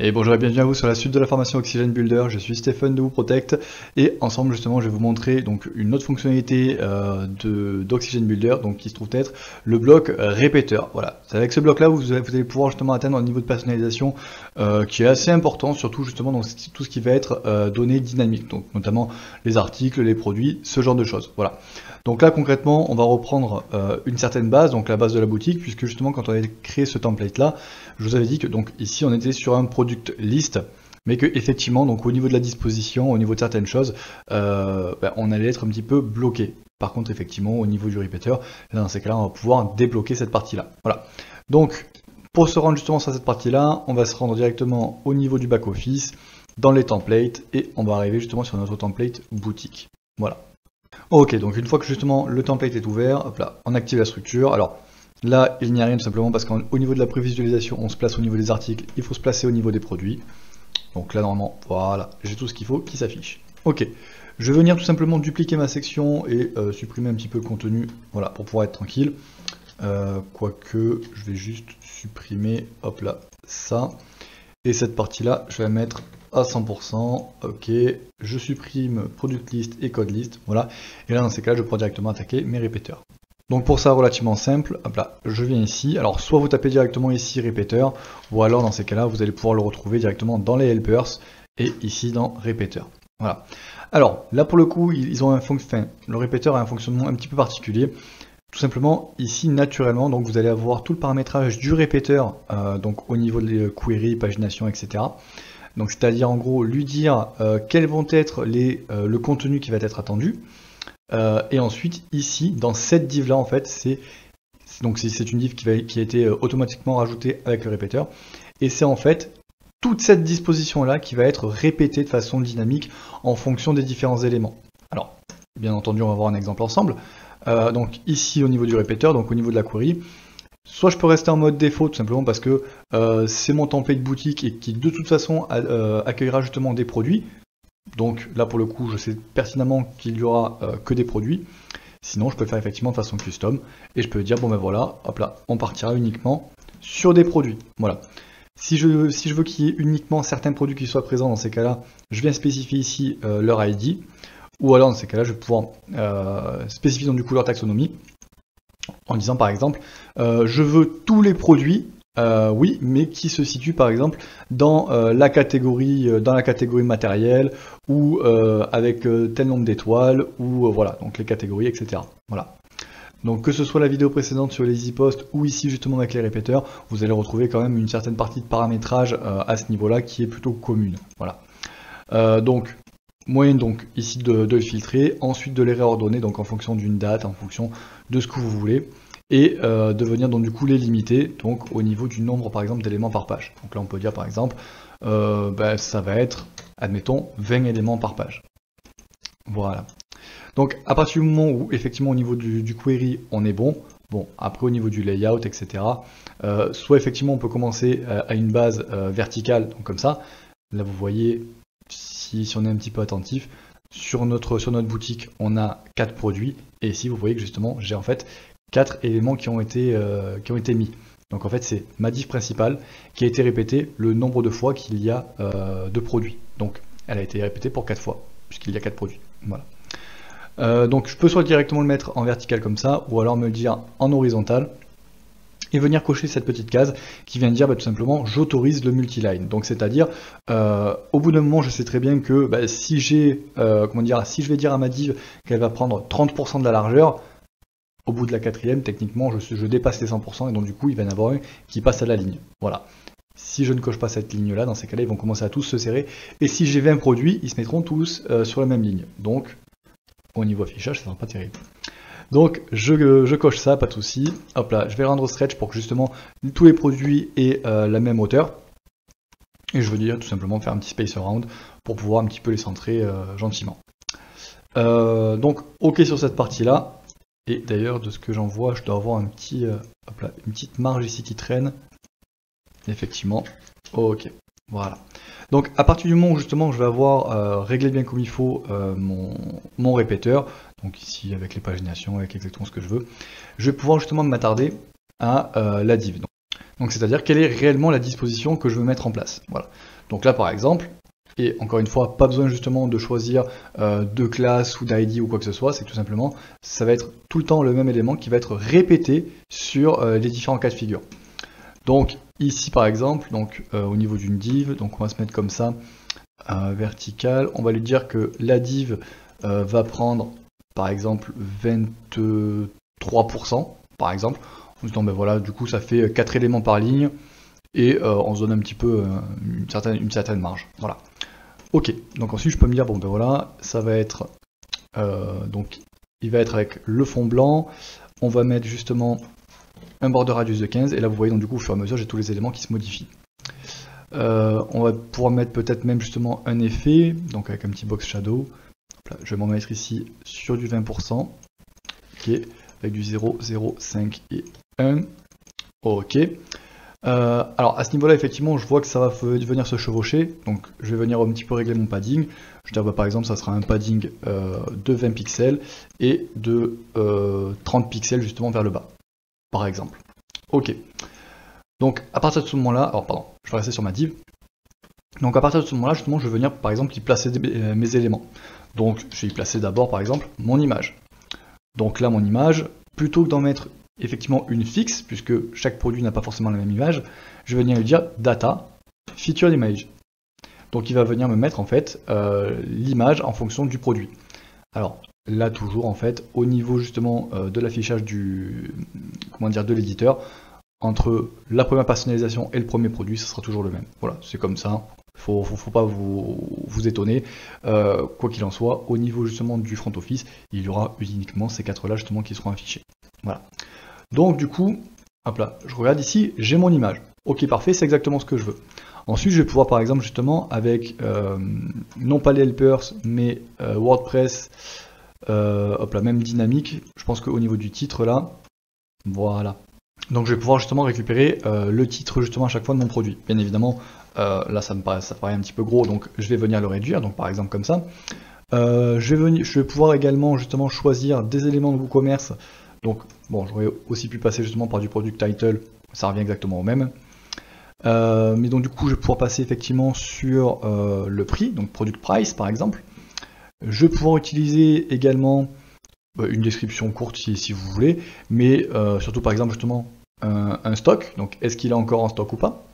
Et bonjour et bienvenue à vous sur la suite de la formation Oxygen Builder. Je suis Stéphane de WooProtect et ensemble justement je vais vous montrer donc une autre fonctionnalité d'Oxygen Builder donc qui se trouve être le bloc répéteur. Voilà, c'est avec ce bloc là vous allez pouvoir justement atteindre un niveau de personnalisation qui est assez important, surtout justement dans tout ce qui va être données dynamiques, donc notamment les articles, les produits, ce genre de choses. Voilà. Donc là concrètement on va reprendre une certaine base, donc la base de la boutique, puisque justement quand on avait créé ce template là, je vous avais dit que donc ici on était sur un product list, mais que effectivement donc au niveau de la disposition, au niveau de certaines choses, on allait être un petit peu bloqué. Par contre effectivement au niveau du répéteur, là dans ces cas-là on va pouvoir débloquer cette partie là. Voilà. Donc pour se rendre justement sur cette partie là, on va se rendre directement au niveau du back office, dans les templates, et on va arriver justement sur notre template boutique. Voilà. Ok, donc une fois que justement le template est ouvert, hop là, on active la structure. Alors là, il n'y a rien tout simplement parce qu'au niveau de la prévisualisation, on se place au niveau des articles, il faut se placer au niveau des produits. Donc là, normalement, voilà, j'ai tout ce qu'il faut qui s'affiche. Ok, je vais venir tout simplement dupliquer ma section et supprimer un petit peu le contenu, voilà, pour pouvoir être tranquille. Quoique, je vais juste supprimer, hop là, ça. Et cette partie-là, je vais la mettre à 100%, ok, je supprime product list et code list, voilà, et là dans ces cas je pourrai directement attaquer mes répéteurs. Donc pour ça relativement simple, hop là, je viens ici, alors soit vous tapez directement ici répéteur, ou alors dans ces cas là vous allez pouvoir le retrouver directement dans les helpers, et ici dans répéteur, voilà. Alors là pour le coup, ils ont le répéteur a un fonctionnement un petit peu particulier. Tout simplement, ici, naturellement, donc vous allez avoir tout le paramétrage du répéteur, donc au niveau des queries, pagination, etc. Donc c'est-à-dire en gros lui dire quels vont être le contenu qui va être attendu. Et ensuite, ici, dans cette div là, en fait, c'est une div qui a été automatiquement rajoutée avec le répéteur. Et c'est en fait toute cette disposition là qui va être répétée de façon dynamique en fonction des différents éléments. Alors, bien entendu, on va voir un exemple ensemble. Donc ici au niveau du répéteur, donc au niveau de la query, soit je peux rester en mode défaut tout simplement parce que c'est mon template boutique et qui de toute façon accueillera justement des produits. Donc là pour le coup je sais pertinemment qu'il n'y aura que des produits. Sinon je peux le faire effectivement de façon custom et je peux dire bon ben voilà, hop là, on partira uniquement sur des produits. Voilà. Si je veux qu'il y ait uniquement certains produits qui soient présents dans ces cas-là, je viens spécifier ici leur ID. Ou alors dans ces cas-là, je vais pouvoir spécifier donc du coup leur taxonomie en disant par exemple, je veux tous les produits, oui, mais qui se situent par exemple dans la catégorie matérielle ou avec tel nombre d'étoiles ou voilà, donc les catégories, etc. Voilà. Donc que ce soit la vidéo précédente sur les easy posts ou ici justement avec les répéteurs, vous allez retrouver quand même une certaine partie de paramétrage à ce niveau-là qui est plutôt commune. Voilà. Donc moyen donc ici de le filtrer, ensuite de les réordonner donc en fonction d'une date, en fonction de ce que vous voulez, et de venir donc du coup les limiter donc au niveau du nombre par exemple d'éléments par page. Donc là on peut dire par exemple ça va être, admettons, 20 éléments par page. Voilà. Donc à partir du moment où effectivement au niveau du query on est bon, après au niveau du layout etc. Soit effectivement on peut commencer à une base verticale, donc comme ça, là vous voyez. Si on est un petit peu attentif, sur notre boutique, on a 4 produits, et ici vous voyez que justement j'ai en fait 4 éléments qui ont été mis. Donc en fait c'est ma div principale qui a été répétée le nombre de fois qu'il y a de produits. Donc elle a été répétée pour 4 fois, puisqu'il y a 4 produits. Voilà. Donc je peux soit directement le mettre en vertical comme ça, ou alors me le dire en horizontal, et venir cocher cette petite case qui vient dire tout simplement j'autorise le multiline. Donc c'est-à-dire au bout d'un moment je sais très bien que si si je vais dire à ma div qu'elle va prendre 30% de la largeur, au bout de la quatrième techniquement je dépasse les 100% et donc du coup il va y en avoir un qui passe à la ligne. Voilà. Si je ne coche pas cette ligne là, dans ces cas-là ils vont commencer à tous se serrer, et si j'ai 20 produits, ils se mettront tous sur la même ligne. Donc au niveau affichage ça sera pas terrible. Donc je coche ça, pas de souci. Hop là, je vais rendre stretch pour que justement tous les produits aient la même hauteur. Et je veux dire tout simplement faire un petit space around pour pouvoir un petit peu les centrer gentiment. Donc ok sur cette partie là. Et d'ailleurs de ce que j'en vois, je dois avoir une petite marge ici qui traîne. Effectivement, ok. Voilà. Donc à partir du moment où justement je vais avoir réglé bien comme il faut mon répéteur, donc ici avec les paginations, avec exactement ce que je veux, je vais pouvoir justement m'attarder à la div. Donc c'est-à-dire quelle est réellement la disposition que je veux mettre en place. Voilà. Donc là par exemple, et encore une fois, pas besoin justement de choisir de classe ou d'ID ou quoi que ce soit, c'est que tout simplement, ça va être tout le temps le même élément qui va être répété sur les différents cas de figure. Donc ici par exemple, donc, au niveau d'une div, donc on va se mettre comme ça, vertical, on va lui dire que la div va prendre par exemple 23%, par exemple, en disant ben voilà, du coup ça fait 4 éléments par ligne, et on se donne un petit peu une certaine marge. Voilà. Ok, donc ensuite je peux me dire, bon ben voilà, ça va être, donc il va être avec le fond blanc, on va mettre justement un border radius de 15, et là vous voyez, donc du coup au fur et à mesure j'ai tous les éléments qui se modifient. On va pouvoir mettre peut-être même justement un effet, donc avec un petit box shadow. Là, je vais m'en mettre ici sur du 20%, ok, avec du 0, 0, 5 et 1, ok. Alors à ce niveau là effectivement je vois que ça va venir se chevaucher, donc je vais venir un petit peu régler mon padding. Je dis bah, par exemple ça sera un padding de 20 pixels et de 30 pixels justement vers le bas, par exemple. Ok, donc à partir de ce moment là, alors pardon, je vais rester sur ma div. Donc à partir de ce moment là justement je vais venir par exemple y placer mes éléments. Donc je vais y placer d'abord par exemple mon image. Donc là mon image, plutôt que d'en mettre effectivement une fixe, puisque chaque produit n'a pas forcément la même image, je vais venir lui dire data, featured image. Donc il va venir me mettre en fait l'image en fonction du produit. Alors là toujours en fait au niveau justement de l'affichage de l'éditeur, entre la première personnalisation et le premier produit, ce sera toujours le même. Voilà, c'est comme ça. Faut pas vous étonner. Quoi qu'il en soit, au niveau justement du front office, il y aura uniquement ces 4 là justement qui seront affichés. Voilà. Donc du coup, hop là, je regarde ici, j'ai mon image. Ok, parfait, c'est exactement ce que je veux. Ensuite, je vais pouvoir par exemple justement avec non pas les helpers, mais WordPress, hop là, même dynamique. Je pense qu'au niveau du titre là, voilà. Donc je vais pouvoir justement récupérer le titre justement à chaque fois de mon produit. Bien évidemment, là ça paraît un petit peu gros, donc je vais venir le réduire, donc par exemple comme ça. Je vais pouvoir également justement choisir des éléments de WooCommerce. Donc bon, j'aurais aussi pu passer justement par du product title, ça revient exactement au même. Mais donc du coup je vais pouvoir passer effectivement sur le prix, donc product price par exemple. Je vais pouvoir utiliser également une description courte si vous voulez, mais surtout par exemple justement un stock, donc est-ce qu'il est encore en stock ou pas.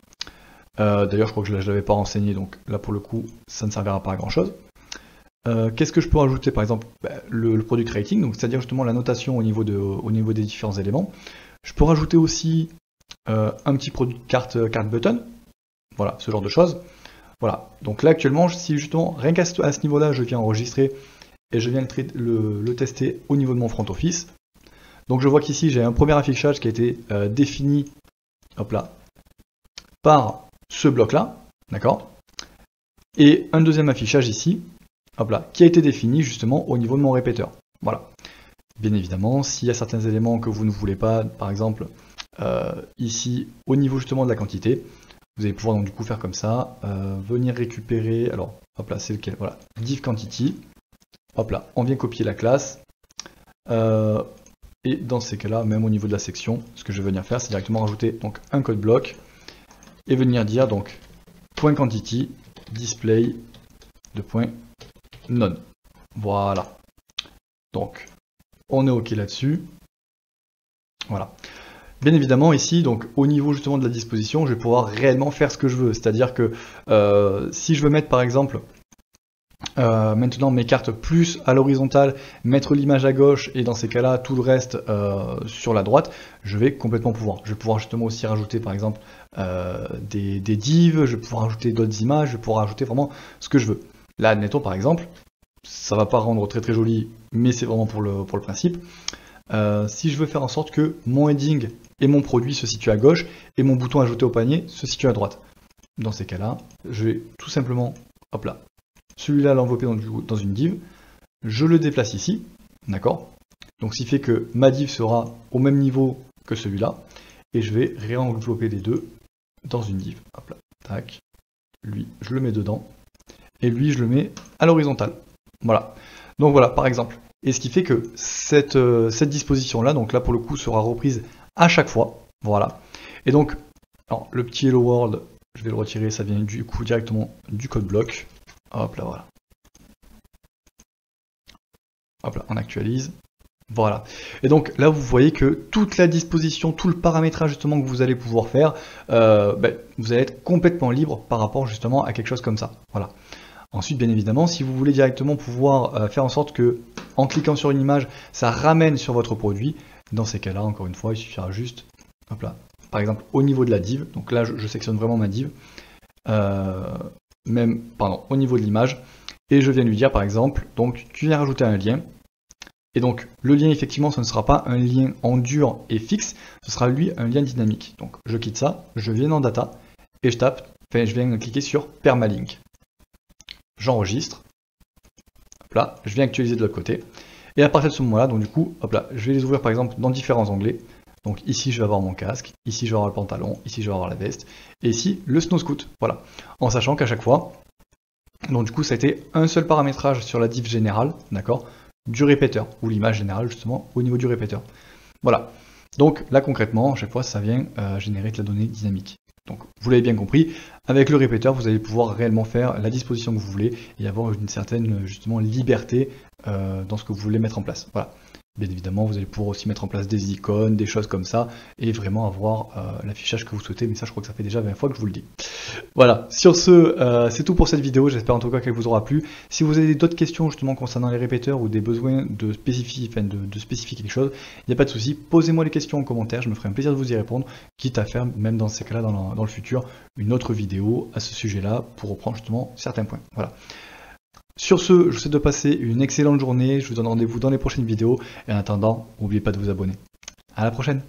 D'ailleurs je crois que je ne l'avais pas renseigné, donc là pour le coup ça ne servira pas à grand chose. Qu'est-ce que je peux rajouter par exemple, le product rating, donc c'est-à-dire justement la notation au niveau des différents éléments. Je peux rajouter aussi un petit produit carte button, voilà, ce genre de choses. Voilà, donc là actuellement si justement rien qu'à ce niveau-là je viens enregistrer et je viens le tester au niveau de mon front office. Donc je vois qu'ici j'ai un premier affichage qui a été défini, hop là, par ce bloc là, d'accord, et un deuxième affichage ici, hop là, qui a été défini justement au niveau de mon répéteur. Voilà. Bien évidemment, s'il y a certains éléments que vous ne voulez pas, par exemple ici au niveau justement de la quantité, vous allez pouvoir donc du coup faire comme ça, venir récupérer, alors hop là, c'est lequel, voilà, div quantity. Hop là, on vient copier la classe. Et dans ces cas-là, même au niveau de la section, ce que je vais venir faire, c'est directement rajouter donc un code bloc et venir dire donc point quantity display de point none. Voilà. Donc on est ok là-dessus. Voilà. Bien évidemment ici, donc au niveau justement de la disposition, je vais pouvoir réellement faire ce que je veux. C'est-à-dire que si je veux mettre par exemple maintenant mes cartes plus à l'horizontale, mettre l'image à gauche et dans ces cas-là tout le reste sur la droite, je vais complètement pouvoir. Je vais pouvoir justement aussi rajouter par exemple des divs, je vais pouvoir rajouter d'autres images, je vais pouvoir rajouter vraiment ce que je veux. Là admettons par exemple, ça va pas rendre très très joli, mais c'est vraiment pour le principe. Si je veux faire en sorte que mon heading et mon produit se situent à gauche et mon bouton ajouter au panier se situe à droite. Dans ces cas-là, je vais tout simplement, hop là, celui-là l'envelopper dans une div, je le déplace ici, d'accord? Donc ce qui fait que ma div sera au même niveau que celui-là, et je vais réenvelopper les deux dans une div. Hop là, tac, lui je le mets dedans, et lui je le mets à l'horizontale. Voilà. Donc voilà, par exemple. Et ce qui fait que cette disposition-là, donc là pour le coup, sera reprise à chaque fois. Voilà. Et donc, alors, le petit Hello World, je vais le retirer, ça vient du coup directement du code bloc. Hop là, voilà. Hop là, on actualise. Voilà. Et donc là, vous voyez que toute la disposition, tout le paramétrage justement que vous allez pouvoir faire, vous allez être complètement libre par rapport justement à quelque chose comme ça. Voilà. Ensuite, bien évidemment, si vous voulez directement pouvoir faire en sorte que, en cliquant sur une image, ça ramène sur votre produit, dans ces cas-là, encore une fois, il suffira juste, hop là, par exemple, au niveau de la div, donc là, je sélectionne vraiment ma div, au niveau de l'image, et je viens lui dire, par exemple, donc, tu viens rajouter un lien, et donc, le lien, effectivement, ce ne sera pas un lien en dur et fixe, ce sera, lui, un lien dynamique. Donc, je quitte ça, je viens dans Data, et je viens cliquer sur Permalink. J'enregistre, hop là, je viens actualiser de l'autre côté, et à partir de ce moment-là, donc du coup, hop là, je vais les ouvrir par exemple dans différents onglets. Donc ici, je vais avoir mon casque, ici, je vais avoir le pantalon, ici, je vais avoir la veste, et ici, le snow scoot, voilà. En sachant qu'à chaque fois, donc du coup, ça a été un seul paramétrage sur la div générale, d'accord, du répéteur, ou l'image générale justement, au niveau du répéteur. Voilà. Donc là, concrètement, à chaque fois, ça vient générer de la donnée dynamique. Donc, vous l'avez bien compris, avec le répéteur, vous allez pouvoir réellement faire la disposition que vous voulez et avoir une certaine, justement, liberté dans ce que vous voulez mettre en place. Voilà. Bien évidemment, vous allez pouvoir aussi mettre en place des icônes, des choses comme ça, et vraiment avoir l'affichage que vous souhaitez, mais ça, je crois que ça fait déjà 20 fois que je vous le dis. Voilà, sur ce, c'est tout pour cette vidéo, j'espère en tout cas qu'elle vous aura plu. Si vous avez d'autres questions justement concernant les répéteurs ou des besoins de spécifier, quelque chose, il n'y a pas de souci, posez-moi les questions en commentaire, je me ferai un plaisir de vous y répondre, quitte à faire, même dans ces cas-là, dans le futur, une autre vidéo à ce sujet-là, pour reprendre justement certains points. Voilà. Sur ce, je vous souhaite de passer une excellente journée, je vous donne rendez-vous dans les prochaines vidéos, et en attendant, n'oubliez pas de vous abonner. À la prochaine!